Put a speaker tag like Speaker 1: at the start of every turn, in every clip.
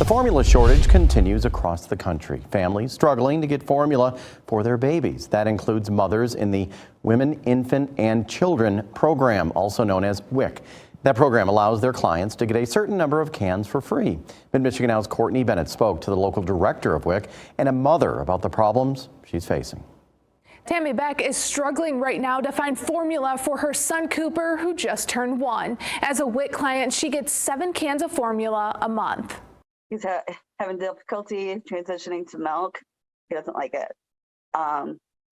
Speaker 1: The formula shortage continues across the country. Families struggling to get formula for their babies. That includes mothers in the Women, Infant, and Children program, also known as WIC. That program allows their clients to get a certain number of cans for free. Mid-MichiganNow's Courtney Bennett spoke to the local director of WIC and a mother about the problems she's facing.
Speaker 2: Tammy Beck is struggling right now to find formula for her son Cooper, who just turned 1. As a WIC client, she gets 7 cans of formula a month.
Speaker 3: He's having difficulty transitioning to milk. He doesn't like it.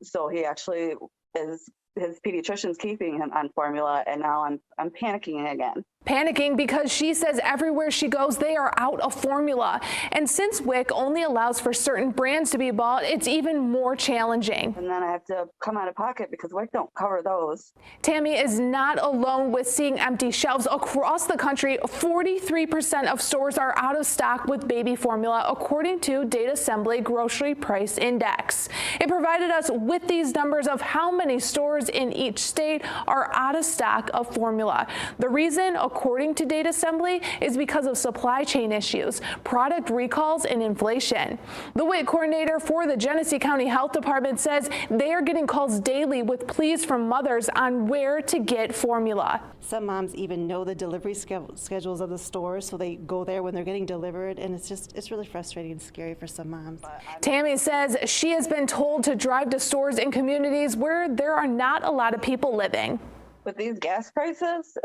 Speaker 3: So he actually his pediatrician's keeping him on formula, and now I'm panicking again. Panicking because she says everywhere she goes, they are out of formula. And since WIC only allows for certain brands to be bought, it's even more challenging. And then I have to come out of pocket because WIC don't cover those. Tammy is not alone with seeing empty shelves across the country. 43% of stores are out of stock with baby formula, according to Datasembly Grocery Price Index. It provided us with these numbers of how many stores in each state are out of stock of formula. The reason, according to Datasembly, is because of supply chain issues, product recalls, and inflation. The WIC coordinator for the Genesee County Health Department says they are getting calls daily with pleas from mothers on where to get formula.
Speaker 4: Some moms even know the delivery schedules of the stores, so they go there when they're getting delivered, and it's really frustrating and scary for some moms.
Speaker 2: Tammy says she has been told to drive to stores in communities where there are not a lot of people living. With these gas prices,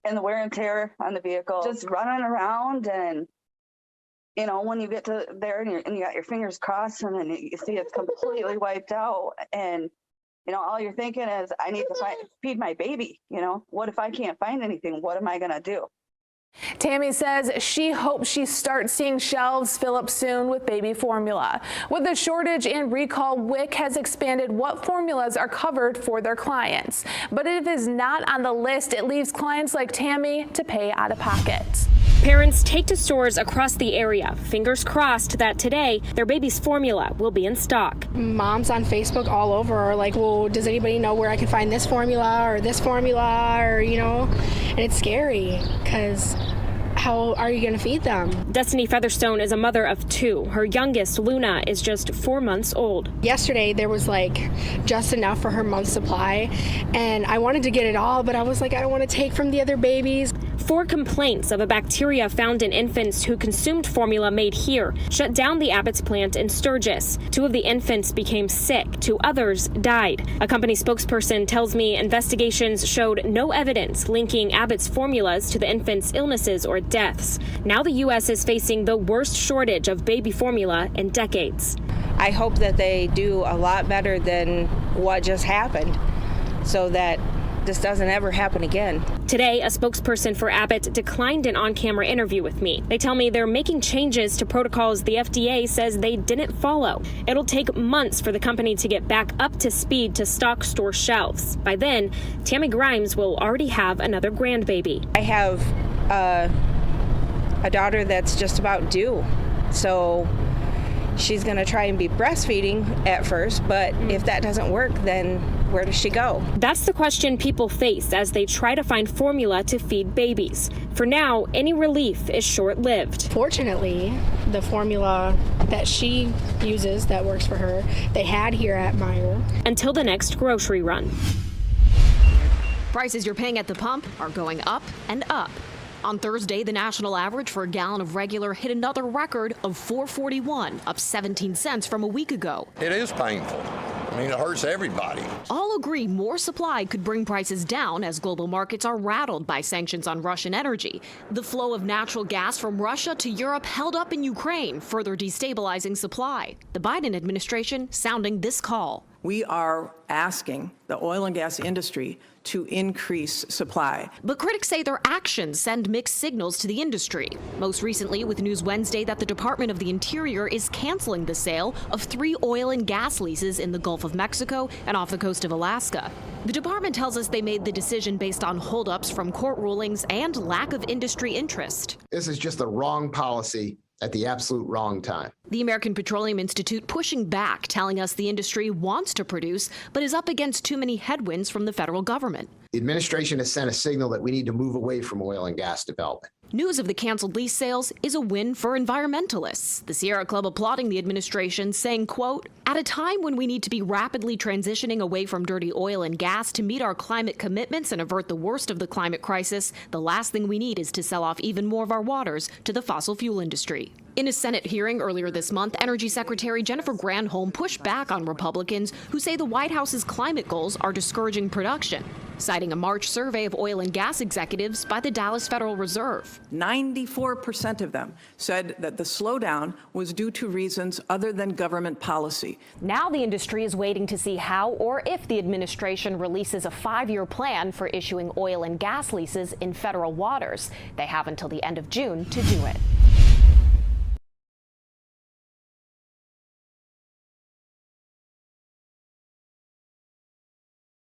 Speaker 2: and the wear and tear on the vehicle, just running around, and you know, when you get to there and you got your fingers crossed and then you see it's completely wiped out, and you know, all you're thinking is, I need to feed my baby. You know, what if I can't find anything? What am I gonna do? Tammy says she hopes she starts seeing shelves fill up soon with baby formula. With the shortage and recall, WIC has expanded what formulas are covered for their clients. But if it is not on the list, it leaves clients like Tammy to pay out of pocket.
Speaker 5: Parents take to stores across the area, fingers crossed that today their baby's formula will be in stock.
Speaker 6: Moms on Facebook all over are like, well, does anybody know where I can find this formula or this formula, or, you know, and it's scary because how are you going to feed them?
Speaker 5: Destiny Featherstone is a mother of 2. Her youngest, Luna, is just 4 months old.
Speaker 6: Yesterday, there was like just enough for her month's supply, and I wanted to get it all, but I was like, I don't want to take from the other babies.
Speaker 5: 4 complaints of a bacteria found in infants who consumed formula made here shut down the Abbott's plant in Sturgis. 2 of the infants became sick. 2 others died. A company spokesperson tells me investigations showed no evidence linking Abbott's formulas to the infants' illnesses or deaths. Now the U.S. is facing the worst shortage of baby formula in decades.
Speaker 7: I hope that they do a lot better than what just happened so that this doesn't ever happen again.
Speaker 5: Today, a spokesperson for Abbott declined an on-camera interview with me. They tell me they're making changes to protocols the FDA says they didn't follow. It'll take months for the company to get back up to speed to stock store shelves. By then, Tammy Grimes will already have another grandbaby.
Speaker 7: I have a daughter that's just about due, so she's going to try and be breastfeeding at first, but if that doesn't work, then where does she go?
Speaker 5: That's the question people face as they try to find formula to feed babies. For now, any relief is short-lived.
Speaker 6: Fortunately, the formula that she uses that works for her, they had here at Meijer.
Speaker 5: Until the next grocery run.
Speaker 8: Prices you're paying at the pump are going up and up. On Thursday, the national average for a gallon of regular hit another record of $4.41, up 17 cents from a week ago.
Speaker 9: It is painful. I mean, it hurts everybody.
Speaker 8: All agree more supply could bring prices down as global markets are rattled by sanctions on Russian energy. The flow of natural gas from Russia to Europe held up in Ukraine, further destabilizing supply. The Biden administration sounding this call.
Speaker 10: We are asking the oil and gas industry to increase supply.
Speaker 8: But critics say their actions send mixed signals to the industry. Most recently with news Wednesday that the Department of the Interior is canceling the sale of 3 oil and gas leases in the Gulf of Mexico and off the coast of Alaska. The department tells us they made the decision based on holdups from court rulings and lack of industry interest.
Speaker 11: This is just the wrong policy at the absolute wrong time.
Speaker 8: The American Petroleum Institute pushing back, telling us the industry wants to produce, but is up against too many headwinds from the federal government.
Speaker 11: The administration has sent a signal that we need to move away from oil and gas development.
Speaker 8: News of the canceled lease sales is a win for environmentalists. The Sierra Club applauding the administration, saying, quote, "At a time when we need to be rapidly transitioning away from dirty oil and gas to meet our climate commitments and avert the worst of the climate crisis, the last thing we need is to sell off even more of our waters to the fossil fuel industry." In a Senate hearing earlier this month, Energy Secretary Jennifer Granholm pushed back on Republicans who say the White House's climate goals are discouraging production, citing a March survey of oil and gas executives by the Dallas Federal Reserve.
Speaker 10: 94% of them said that the slowdown was due to reasons other than government policy.
Speaker 5: Now the industry is waiting to see how or if the administration releases a 5-year plan for issuing oil and gas leases in federal waters. They have until the end of June to do it.